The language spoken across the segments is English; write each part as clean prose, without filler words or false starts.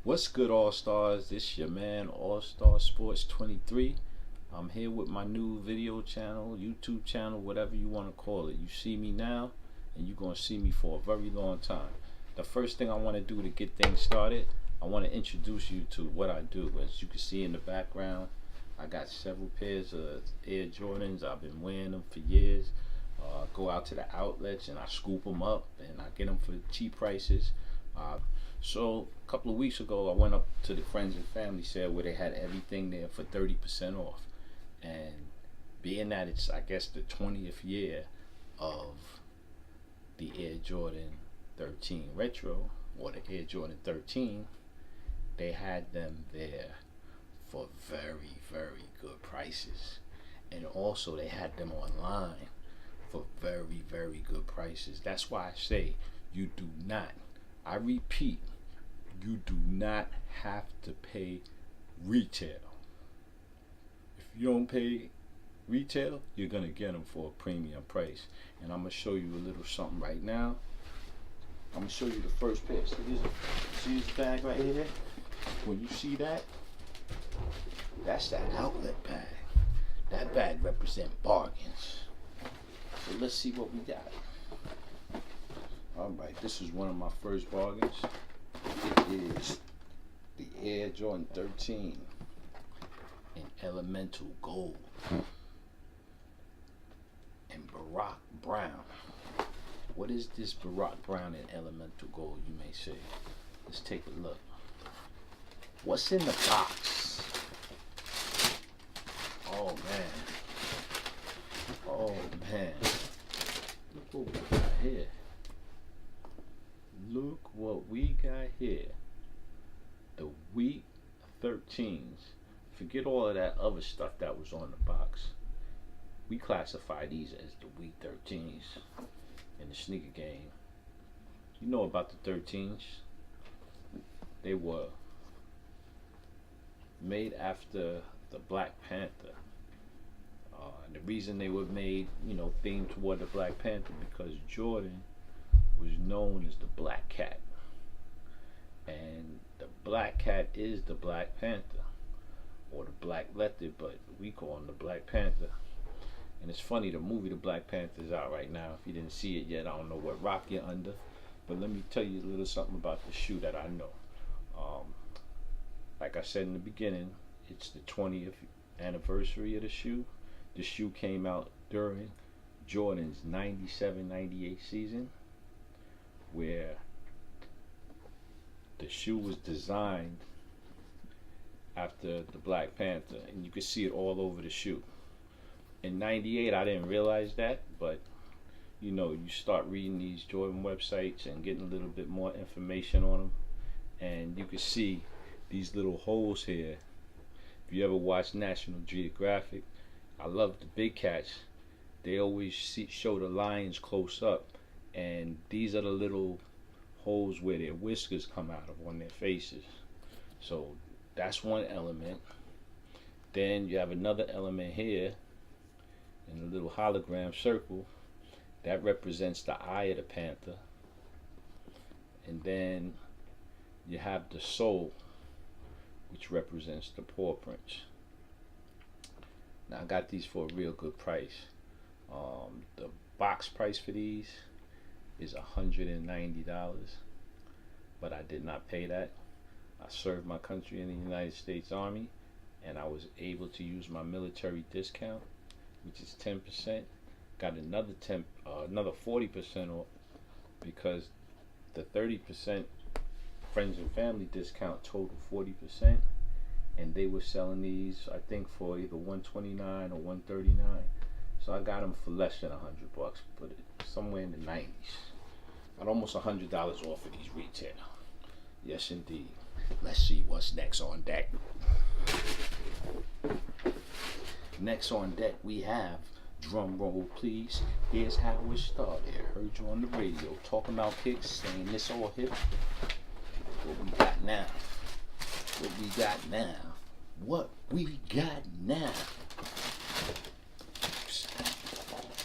What's good, All Stars? This your man, All Star Sports 23. I'm here with my new video channel, YouTube channel, whatever you want to call it. You see me now, and you're going to see me for a very long time. The first thing I want to do to get things started, I want to introduce you to what I do. As you can see in the background, I got several pairs of Air Jordans. I've been wearing them for years. Go out to the outlets and I scoop them up and I get them for cheap prices. So a couple of weeks ago, I went up to the friends and family sale where they had everything there for 30% off. And being that it's, I guess, the 20th year of the Air Jordan 13 Retro, or the Air Jordan 13, they had them there for very, very good prices. And also they had them online for very, very good prices. That's why I say you do not, I repeat, you do not have to pay retail. If you don't pay retail, you're gonna get them for a premium price. And I'm gonna show you a little something right now. I'm gonna show you the first pair. See this bag right here? When you see that, that's that outlet bag. That bag represents bargains. So let's see what we got. Alright, this is one of my first bargains. It is the Air Jordan 13 in elemental gold and Barack Brown. What is this Barack Brown in elemental gold, you may say? Let's take a look. What's in the box? Oh man. Oh man. Look what we got here. Look what we got here. The Wheat 13s. Forget all of that other stuff that was on the box. We classify these as the Wheat 13s in the sneaker game. You know about the 13s. They were made after the Black Panther. And the reason they were made, themed toward the Black Panther, because Jordan was known as the Black Cat. And the Black Cat is the Black Panther, or the Black Leopard, but we call him the Black Panther. And it's funny, the movie The Black Panther is out right now. If you didn't see it yet, I don't know what rock you're under. But let me tell you a little something about the shoe that I know. Like I said in the beginning, it's the 20th anniversary of the shoe. The shoe came out during Jordan's 97-98 season, where the shoe was designed after the Black Panther, and you can see it all over the shoe. In 98, I didn't realize that, but you start reading these Jordan websites and getting a little bit more information on them, and you can see these little holes here. If you ever watch National Geographic, I love the big cats. They always show the lions close up, and these are the little holes where their whiskers come out of on their faces. So that's one element. Then you have another element here in a little hologram circle that represents the eye of the panther. And then you have the soul, which represents the paw prints. Now I got these for a real good price. The box price for these is $190, but I did not pay that. I served my country in the United States Army, and I was able to use my military discount, which is 10%. Got another 40% off, because the 30% friends and family discount totaled 40%, and they were selling these, I think, for either $129 or $139. So I got them for less than $100, but somewhere in the 90s. Got almost $100 off of these retail. Yes, indeed. Let's see what's next on deck. Next on deck we have, drum roll please, here's how it started. Heard you on the radio talking about kicks, saying this all hip. What we got now? What we got now? What we got now?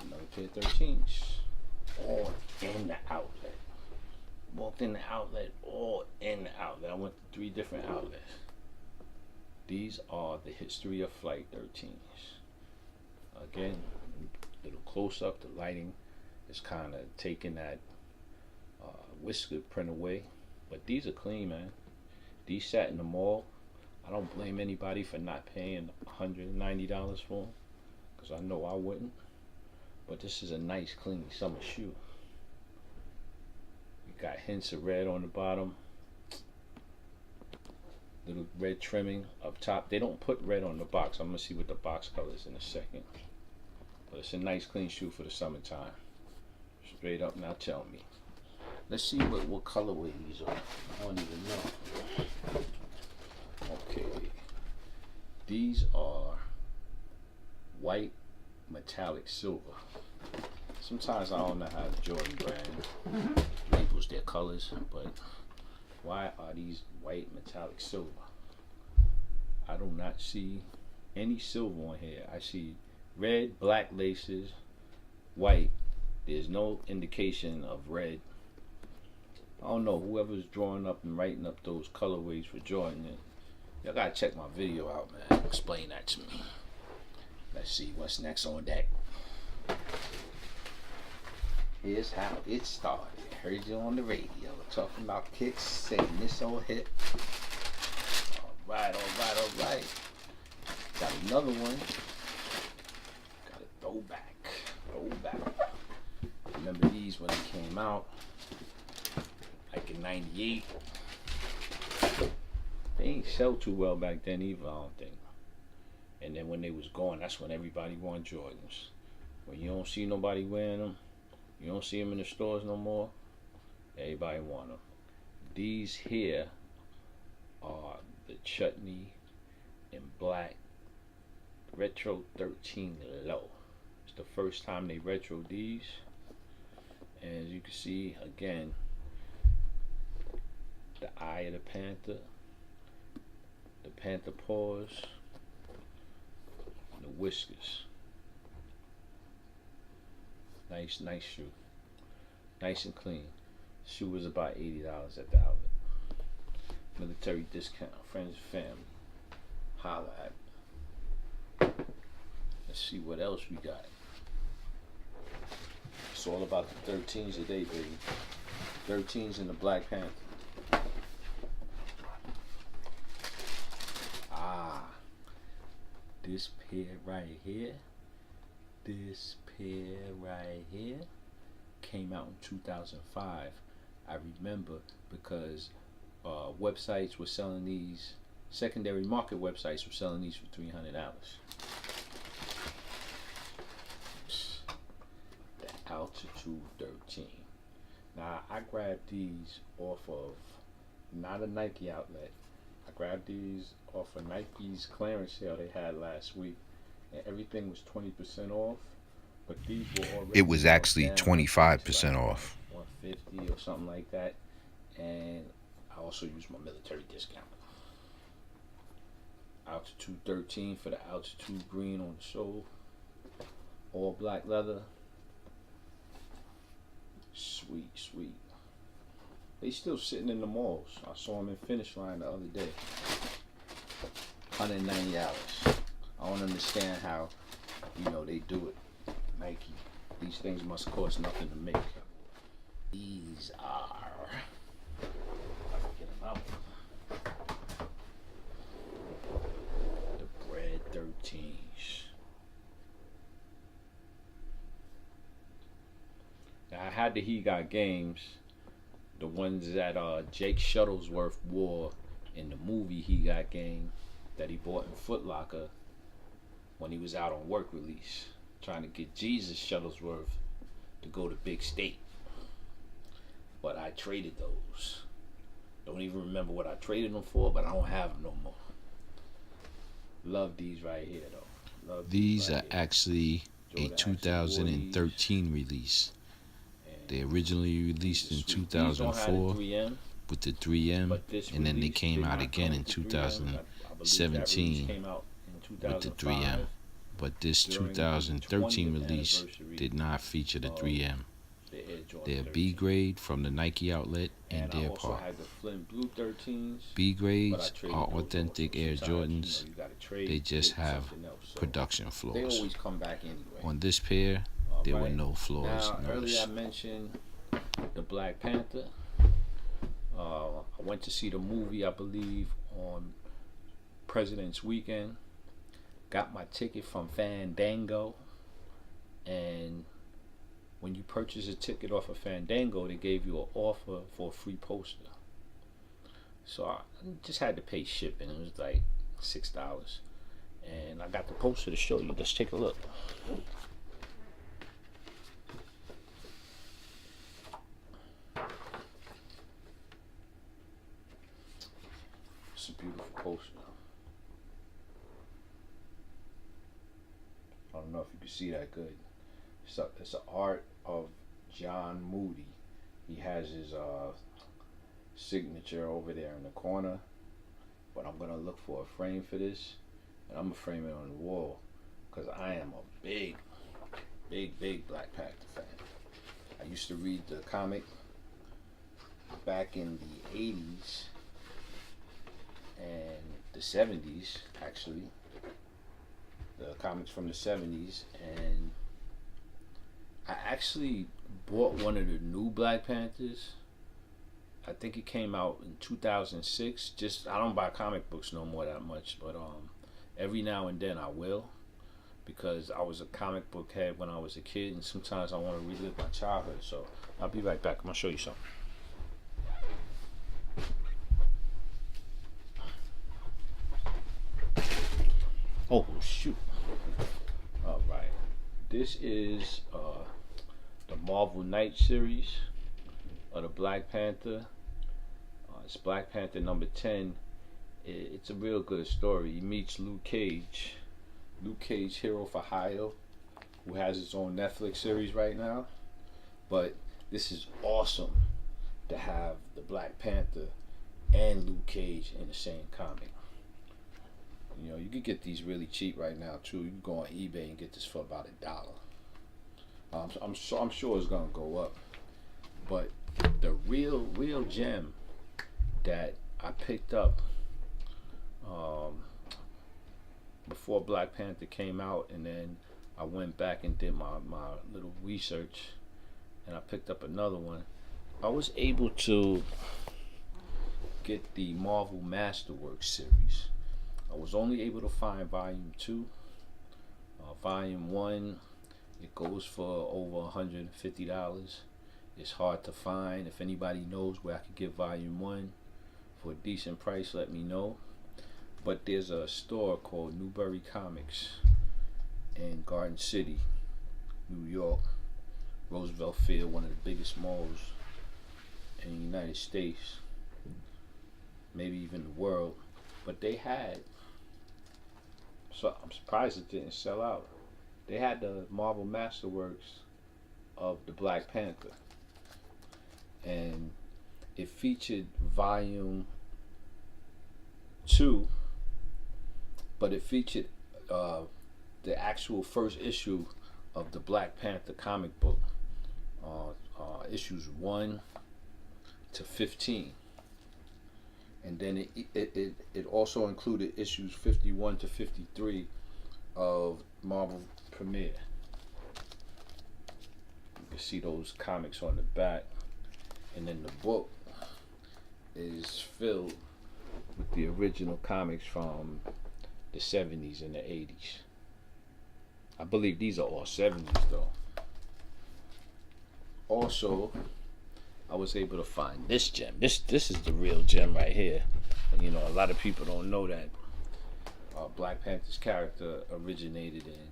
Another pair of 13s. On in the outlet. Walked in the outlet, all in the outlet. I went to 3 different outlets. These are the history of Flight 13s. Again, a little close up, the lighting is kind of taking that whisker print away. But these are clean, man. These sat in the mall. I don't blame anybody for not paying $190 for them, because I know I wouldn't. But this is a nice, clean summer shoe. You got hints of red on the bottom. Little red trimming up top. They don't put red on the box. I'm going to see what the box color is in a second. But it's a nice, clean shoe for the summertime. Straight up, now tell me. Let's see what colorway these are. I don't even know. Okay. These are white metallic silver. Sometimes I don't know how the Jordan brand labels their colors, but why are these white metallic silver? I do not see any silver on here. I see red, black laces, white. There's no indication of red. I don't know, whoever's drawing up and writing up those colorways for Jordan, y'all gotta check my video out, man. Explain that to me. Let's see what's next on deck. Here's how it started. Heard you on the radio talking about kicks, saying this old hit. Alright. Got another one. Got a throwback. Remember these when they came out? Like in '98. They ain't sell too well back then either, I don't think. And then when they was gone, that's when everybody wanted Jordans. When you don't see nobody wearing them, you don't see them in the stores no more, everybody want them. These here are the chutney in black Retro 13 Low. It's the first time they retro these. And as you can see, again, the eye of the Panther, the Panther paws, and the whiskers. Nice shoe. Nice and clean. Shoe was about $80 at the outlet. Military discount. Friends and family. Holla at me. Let's see what else we got. It's all about the 13s today, baby. 13s and the Black Panther. This pair right here. Came out in 2005. I remember because websites were selling these, secondary market websites were selling these for $300. The Altitude 13. Now I grabbed these off of not a Nike outlet. I grabbed these off of Nike's clearance sale they had last week, and everything was 20% off. But these were already. It was actually 25% off. 150 or something like that, and I also used my military discount. Altitude 13 for the Altitude green on the sole. All black leather. Sweet. They still sitting in the malls. I saw them in Finish Line the other day. $190. I don't understand how, they do it. Nike. These things must cost nothing to make. These are. Get them out. The Bread 13s. Now I had the He Got Games. The ones that Jake Shuttlesworth wore in the movie He Got Game that he bought in Foot Locker when he was out on work release, trying to get Jesus Shuttlesworth to go to Big State. But I traded those. Don't even remember what I traded them for, but I don't have them no more. Love these right here though. Love these right are here. Actually Jordan a 2013 release. They originally released in 2004 with the 3M, and then they came out again in 2017 with the 3M. But this 2013 release did not feature the 3M. They're B grade from the Nike outlet, and I they're also part. had the Flint Blue 13s. B grades are authentic Air Jordans. They just have production flaws. They always come back anyway. On this pair, there were no flaws now, earlier noticed. I mentioned the Black Panther. I went to see the movie, I believe, on President's Weekend. Got my ticket from Fandango, and when you purchase a ticket off of Fandango, they gave you an offer for a free poster. So I just had to pay shipping. It was like $6, and I got the poster to show you. Let's take a look. It's a beautiful poster. I don't know if you can see that good. It's an art of John Moody. He has his signature over there in the corner. But I'm gonna look for a frame for this, and I'm gonna frame it on the wall, because I am a big Black Panther fan. I used to read the comic back in the 80s and the 70s, actually. The comics from the 70s, and I actually bought one of the new Black Panthers. I think it came out in 2006. I don't buy comic books no more that much, but every now and then I will, because I was a comic book head when I was a kid, and sometimes I want to relive my childhood. So I'll be right back. I'm gonna show you something. Oh shoot! All right, this is the Marvel Knight series of the Black Panther. It's Black Panther number 10. It's a real good story. He meets Luke Cage, Hero for Hire, who has his own Netflix series right now. But this is awesome to have the Black Panther and Luke Cage in the same comic. You know, you can get these really cheap right now too. You can go on eBay and get this for about $1. I'm sure it's gonna go up. But the real gem that I picked up before Black Panther came out, and then I went back and did my little research, and I picked up another one. I was able to get the Marvel Masterworks series. I was only able to find volume 2. Volume 1, it goes for over $150. It's hard to find. If anybody knows where I could get volume 1 for a decent price, let me know. But there's a store called Newbury Comics in Garden City, New York, Roosevelt Field, one of the biggest malls in the United States, maybe even the world. But they had, so I'm surprised it didn't sell out. They had the Marvel Masterworks of the Black Panther, and it featured volume 2, but it featured the actual first issue of the Black Panther comic book, issues 1 to 15. And then it also included issues 51 to 53 of Marvel Premiere. You can see those comics on the back. And then the book is filled with the original comics from the 70s and the 80s. I believe these are all 70s though. Also, I was able to find this gem. This is the real gem right here. You know, a lot of people don't know that Black Panther's character originated in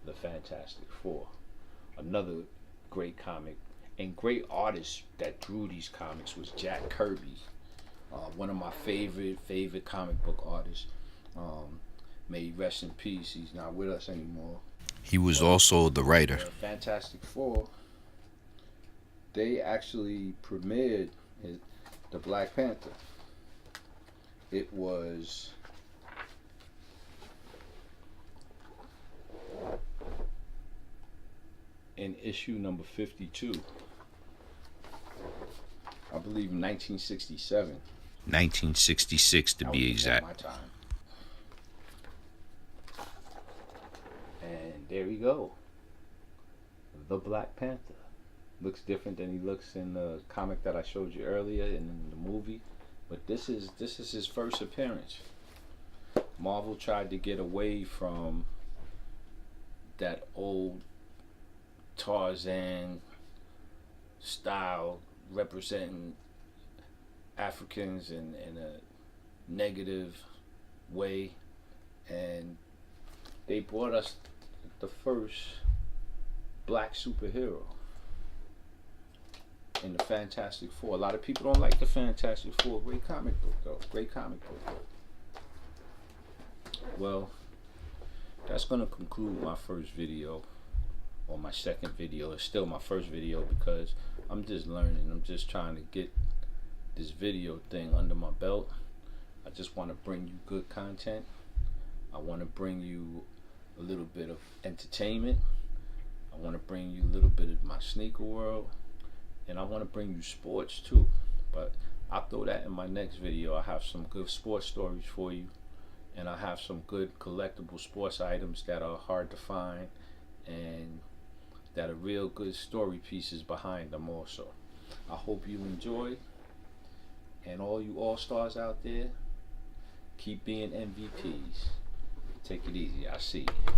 the Fantastic Four. Another great comic and great artist that drew these comics was Jack Kirby, one of my favorite comic book artists. May he rest in peace. He's not with us anymore. He was also the writer. Fantastic Four, they actually premiered the Black Panther. It was in issue number 52. I believe 1967. 1966 to be exact. My time. And there we go. The Black Panther. Looks different than he looks in the comic that I showed you earlier and in the movie. But this is his first appearance. Marvel tried to get away from that old Tarzan style representing Africans in a negative way, and they brought us the first black superhero in the Fantastic Four. A lot of people don't like the Fantastic Four. Great comic book though. Great comic book. Well, that's gonna conclude my first video, or my second video. It's still my first video because I'm just learning. I'm just trying to get this video thing under my belt. I just want to bring you good content. I want to bring you a little bit of entertainment. I want to bring you a little bit of my sneaker world, and I want to bring you sports too. But I'll throw that in my next video. I have some good sports stories for you, and I have some good collectible sports items that are hard to find and that are real good story pieces behind them also. I hope you enjoy, and all you all-stars out there, keep being MVPs. Take it easy. I'll see you.